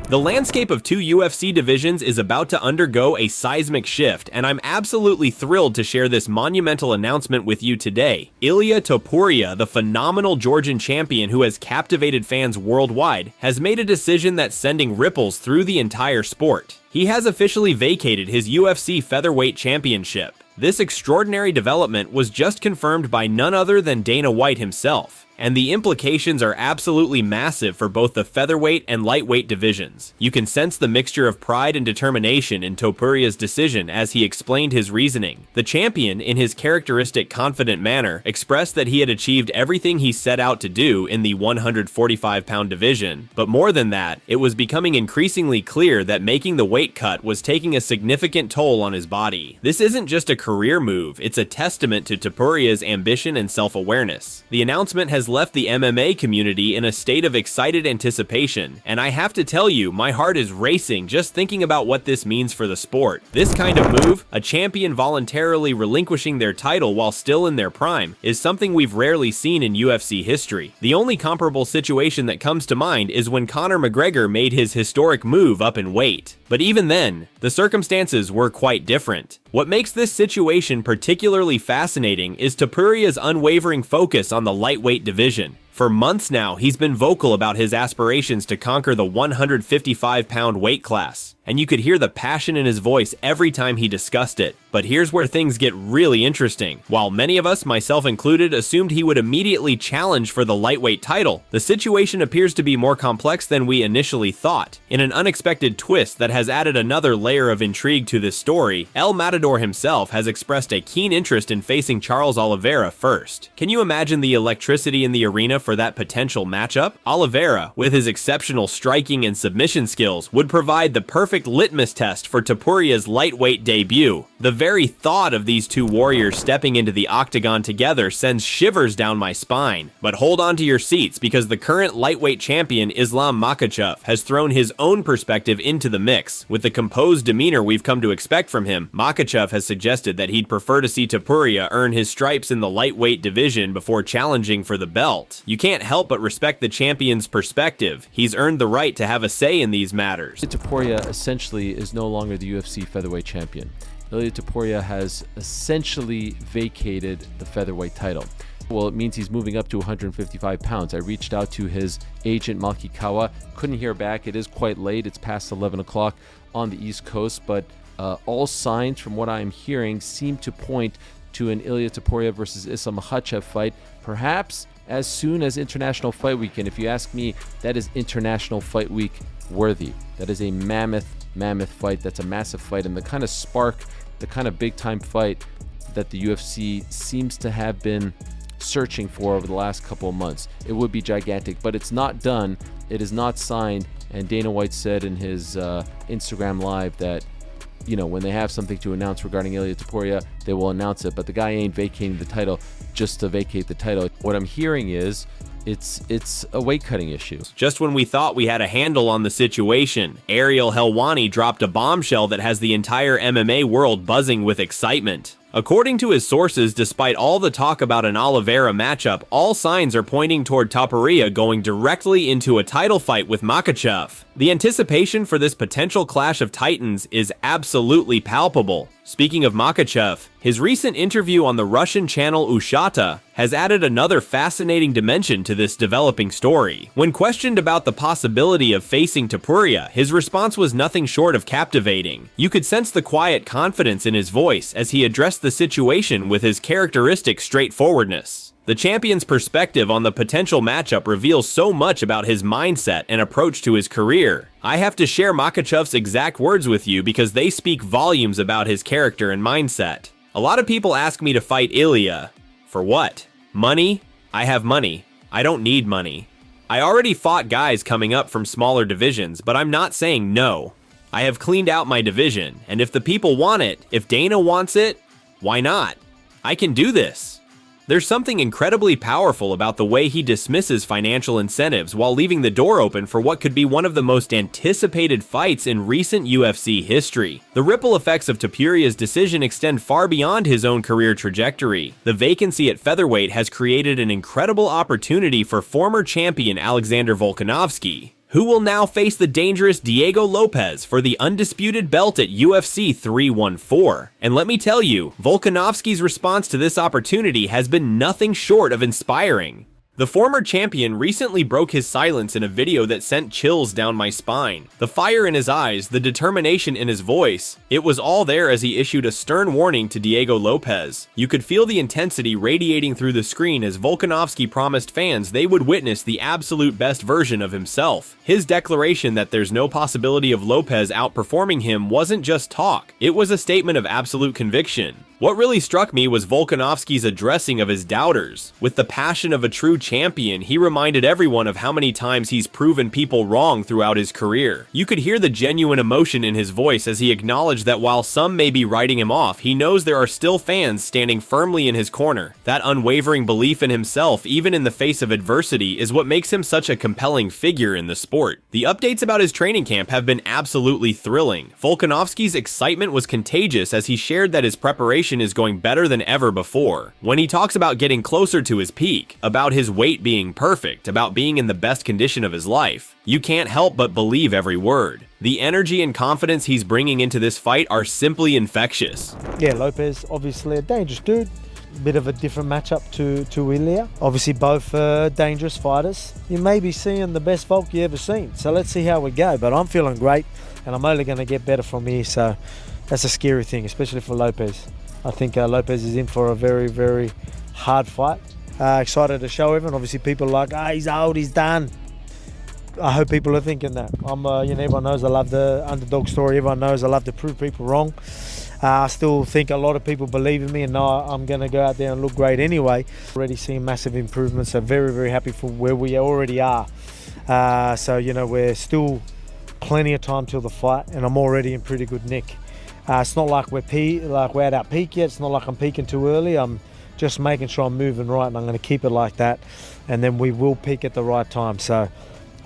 The landscape of two UFC divisions is about to undergo a seismic shift, and I'm absolutely thrilled to share this monumental announcement with you today. Ilia Topuria, the phenomenal Georgian champion who has captivated fans worldwide, has made a decision that's sending ripples through the entire sport. He has officially vacated his UFC featherweight championship. This extraordinary development was just confirmed by none other than Dana White himself, and the implications are absolutely massive for both the featherweight and lightweight divisions. You can sense the mixture of pride and determination in Topuria's decision as he explained his reasoning. The champion, in his characteristic confident manner, expressed that he had achieved everything he set out to do in the 145-pound division, but more than that, it was becoming increasingly clear that making the weight cut was taking a significant toll on his body. This isn't just a career move, it's a testament to Topuria's ambition and self-awareness. The announcement has left the MMA community in a state of excited anticipation, and I have to tell you, my heart is racing just thinking about what this means for the sport. This kind of move, a champion voluntarily relinquishing their title while still in their prime, is something we've rarely seen in UFC history. The only comparable situation that comes to mind is when Conor McGregor made his historic move up in weight. But even then, the circumstances were quite different. What makes this situation particularly fascinating is Topuria's unwavering focus on the lightweight division. For months now, he's been vocal about his aspirations to conquer the 155-pound weight class, and you could hear the passion in his voice every time he discussed it. But here's where things get really interesting. While many of us, myself included, assumed he would immediately challenge for the lightweight title, the situation appears to be more complex than we initially thought. In an unexpected twist that has added another layer of intrigue to this story, El Matador himself has expressed a keen interest in facing Charles Oliveira first. Can you imagine the electricity in the arena for that potential matchup? Oliveira, with his exceptional striking and submission skills, would provide the perfect litmus test for Topuria's lightweight debut. The very thought of these two warriors stepping into the octagon together sends shivers down my spine. But hold on to your seats, because the current lightweight champion Islam Makhachev has thrown his own perspective into the mix. With the composed demeanor we've come to expect from him, Makhachev has suggested that he'd prefer to see Topuria earn his stripes in the lightweight division before challenging for the belt. You can't help but respect the champion's perspective. He's earned the right to have a say in these matters. Topuria essentially is no longer the UFC featherweight champion. Ilia Topuria has essentially vacated the featherweight title. Well, it means he's moving up to 155 pounds. I reached out to his agent, Makikawa. Couldn't hear back. It is quite late. It's past 11 o'clock on the East Coast, but all signs from what I'm hearing seem to point to an Ilia Topuria versus Islam Makhachev fight, perhaps as soon as International Fight Week. And if you ask me, that is International Fight Week worthy. That is a mammoth fight. That's a massive fight, and the kind of spark, the kind of big-time fight that the UFC seems to have been searching for over the last couple of months. It would be gigantic, but it's not done. It is not signed, and Dana White said in his Instagram Live that, you know, when they have something to announce regarding Ilia Topuria, they will announce it, but the guy ain't vacating the title just to vacate the title. What I'm hearing is it's a weight cutting issue. Just when we thought we had a handle on the situation, Ariel Helwani dropped a bombshell that has the entire MMA world buzzing with excitement. According to his sources, despite all the talk about an Oliveira matchup, all signs are pointing toward Topuria going directly into a title fight with Makhachev. The anticipation for this potential clash of titans is absolutely palpable. Speaking of Makhachev, his recent interview on the Russian channel Ushata has added another fascinating dimension to this developing story. When questioned about the possibility of facing Topuria, his response was nothing short of captivating. You could sense the quiet confidence in his voice as he addressed the situation with his characteristic straightforwardness. The champion's perspective on the potential matchup reveals so much about his mindset and approach to his career. I have to share Makhachev's exact words with you because they speak volumes about his character and mindset. A lot of people ask me to fight Ilia. For what? Money? I have money. I don't need money. I already fought guys coming up from smaller divisions, but I'm not saying no. I have cleaned out my division, and if the people want it, if Dana wants it, why not? I can do this. There's something incredibly powerful about the way he dismisses financial incentives while leaving the door open for what could be one of the most anticipated fights in recent UFC history. The ripple effects of Topuria's decision extend far beyond his own career trajectory. The vacancy at featherweight has created an incredible opportunity for former champion Alexander Volkanovski. who will now face the dangerous Diego Lopes for the undisputed belt at UFC 314. And let me tell you, Volkanovski's response to this opportunity has been nothing short of inspiring. The former champion recently broke his silence in a video that sent chills down my spine. The fire in his eyes, the determination in his voice, it was all there as he issued a stern warning to Diego Lopes. You could feel the intensity radiating through the screen as Volkanovski promised fans they would witness the absolute best version of himself. His declaration that there's no possibility of Lopes outperforming him wasn't just talk, it was a statement of absolute conviction. What really struck me was Volkanovski's addressing of his doubters. With the passion of a true champion, he reminded everyone of how many times he's proven people wrong throughout his career. You could hear the genuine emotion in his voice as he acknowledged that while some may be writing him off, he knows there are still fans standing firmly in his corner. That unwavering belief in himself, even in the face of adversity, is what makes him such a compelling figure in the sport. The updates about his training camp have been absolutely thrilling. Volkanovski's excitement was contagious as he shared that his preparation is going better than ever before. When he talks about getting closer to his peak, about his weight being perfect, about being in the best condition of his life, you can't help but believe every word. The energy and confidence he's bringing into this fight are simply infectious. Yeah, Lopes, obviously a dangerous dude. Bit of a different matchup to Ilia. Obviously both dangerous fighters. You may be seeing the best Volk you ever seen. So let's see how we go. But I'm feeling great and I'm only going to get better from here. So that's a scary thing, especially for Lopes. I think Lopes is in for a very, very hard fight. Excited to show everyone. Obviously people are like, he's old, he's done. I hope people are thinking that. Everyone knows I love the underdog story. Everyone knows I love to prove people wrong. I still think a lot of people believe in me and know I'm going to go out there and look great anyway. Already seeing massive improvements, so very, very happy for where we already are. We're still plenty of time till the fight and I'm already in pretty good nick. It's not like we're at our peak yet. It's not like I'm peaking too early. I'm just making sure I'm moving right and I'm going to keep it like that. And then we will peak at the right time. So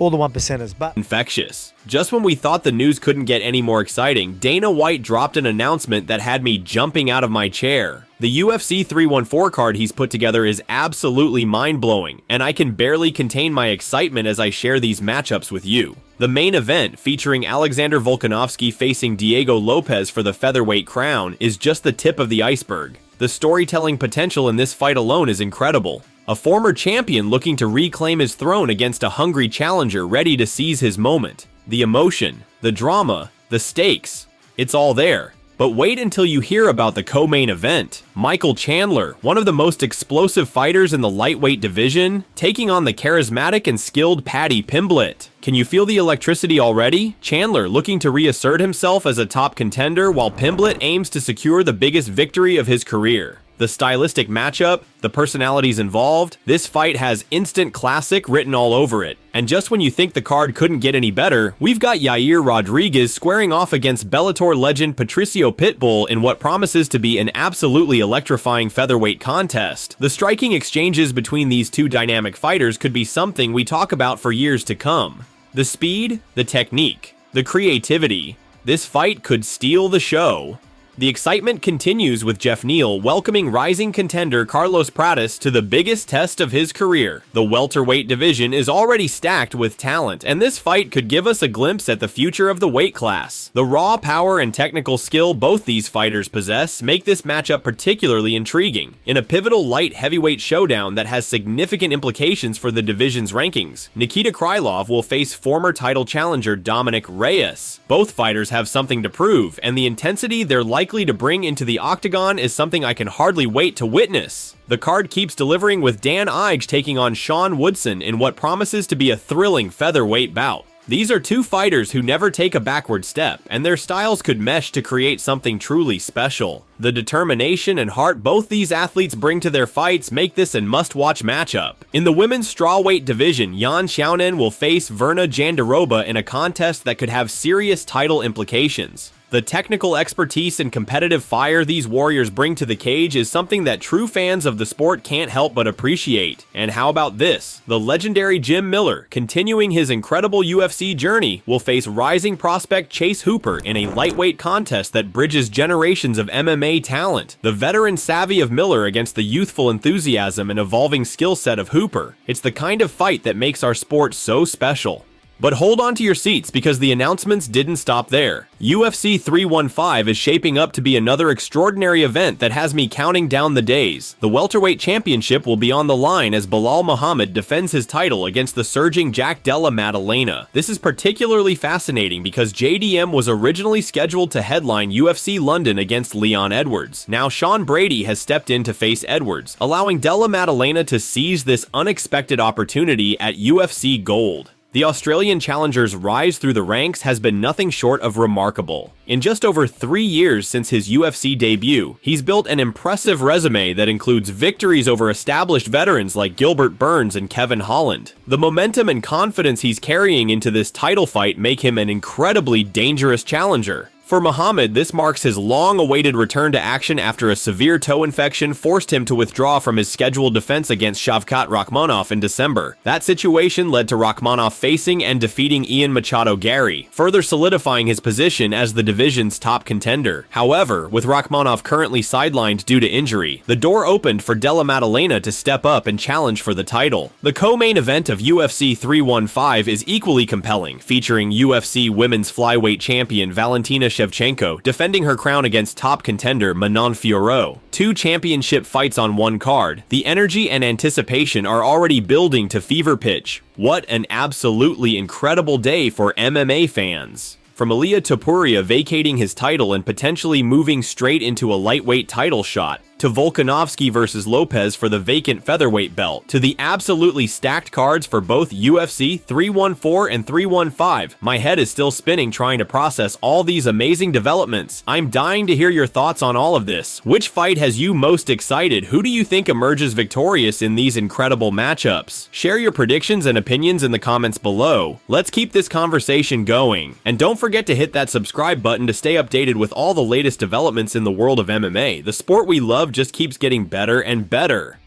all the 1%ers, but infectious. Just when we thought the news couldn't get any more exciting, Dana White dropped an announcement that had me jumping out of my chair. The UFC 314 card he's put together is absolutely mind-blowing, and I can barely contain my excitement as I share these matchups with you. The main event, featuring Alexander Volkanovski facing Diego Lopes for the featherweight crown, is just the tip of the iceberg. The storytelling potential in this fight alone is incredible. A former champion looking to reclaim his throne against a hungry challenger ready to seize his moment. The emotion, the drama, the stakes, it's all there. But wait until you hear about the co-main event. Michael Chandler, one of the most explosive fighters in the lightweight division, taking on the charismatic and skilled Paddy. Can you feel the electricity already? Chandler looking to reassert himself as a top contender while Pimblett aims to secure the biggest victory of his career. The stylistic matchup, the personalities involved, this fight has instant classic written all over it. And just when you think the card couldn't get any better, we've got Yair Rodriguez squaring off against Bellator legend Patricio Pitbull in what promises to be an absolutely electrifying featherweight contest. The striking exchanges between these two dynamic fighters could be something we talk about for years to come. The speed, the technique, the creativity. This fight could steal the show. The excitement continues with Jeff Neal welcoming rising contender Carlos Pratis to the biggest test of his career. The welterweight division is already stacked with talent, and this fight could give us a glimpse at the future of the weight class. The raw power and technical skill both these fighters possess make this matchup particularly intriguing. In a pivotal light heavyweight showdown that has significant implications for the division's rankings, Nikita Krylov will face former title challenger Dominic Reyes. Both fighters have something to prove, and the intensity they're likely to bring into the octagon is something I can hardly wait to witness. The card keeps delivering with Dan Ige taking on Sean Woodson in what promises to be a thrilling featherweight bout. These are two fighters who never take a backward step, and their styles could mesh to create something truly special. The determination and heart both these athletes bring to their fights make this a must-watch matchup. In the women's strawweight division, Yan Xiaonan will face Verna Jandiroba in a contest that could have serious title implications. The technical expertise and competitive fire these warriors bring to the cage is something that true fans of the sport can't help but appreciate. And how about this? The legendary Jim Miller, continuing his incredible UFC journey, will face rising prospect Chase Hooper in a lightweight contest that bridges generations of MMA talent. The veteran savvy of Miller against the youthful enthusiasm and evolving skill set of Hooper. It's the kind of fight that makes our sport so special. But hold on to your seats because the announcements didn't stop there. UFC 315 is shaping up to be another extraordinary event that has me counting down the days. The welterweight championship will be on the line as Belal Muhammad defends his title against the surging Della Maddalena. This is particularly fascinating because JDM was originally scheduled to headline UFC London against Leon Edwards. Now Sean Brady has stepped in to face Edwards, allowing Della Maddalena to seize this unexpected opportunity at UFC Gold. The Australian challenger's rise through the ranks has been nothing short of remarkable. In just over 3 years since his UFC debut, he's built an impressive resume that includes victories over established veterans like Gilbert Burns and Kevin Holland. The momentum and confidence he's carrying into this title fight make him an incredibly dangerous challenger. For Muhammad, this marks his long-awaited return to action after a severe toe infection forced him to withdraw from his scheduled defense against Shavkat Rakhmonov in December. That situation led to Rakhmonov facing and defeating Ian Machado Gary, further solidifying his position as the division's top contender. However, with Rakhmonov currently sidelined due to injury, the door opened for Della Maddalena to step up and challenge for the title. The co-main event of UFC 315 is equally compelling, featuring UFC women's flyweight champion Valentina Shevchenko defending her crown against top contender Manon Fiorot. 2 championship fights on one card. The energy and anticipation are already building to fever pitch. What an absolutely incredible day for MMA fans. From Ilia Topuria vacating his title and potentially moving straight into a lightweight title shot, to Volkanovski versus Lopes for the vacant featherweight belt, to the absolutely stacked cards for both UFC 314 and 315. My head is still spinning trying to process all these amazing developments. I'm dying to hear your thoughts on all of this. Which fight has you most excited? Who do you think emerges victorious in these incredible matchups? Share your predictions and opinions in the comments below. Let's keep this conversation going. And don't forget to hit that subscribe button to stay updated with all the latest developments in the world of MMA. The sport we love just keeps getting better and better.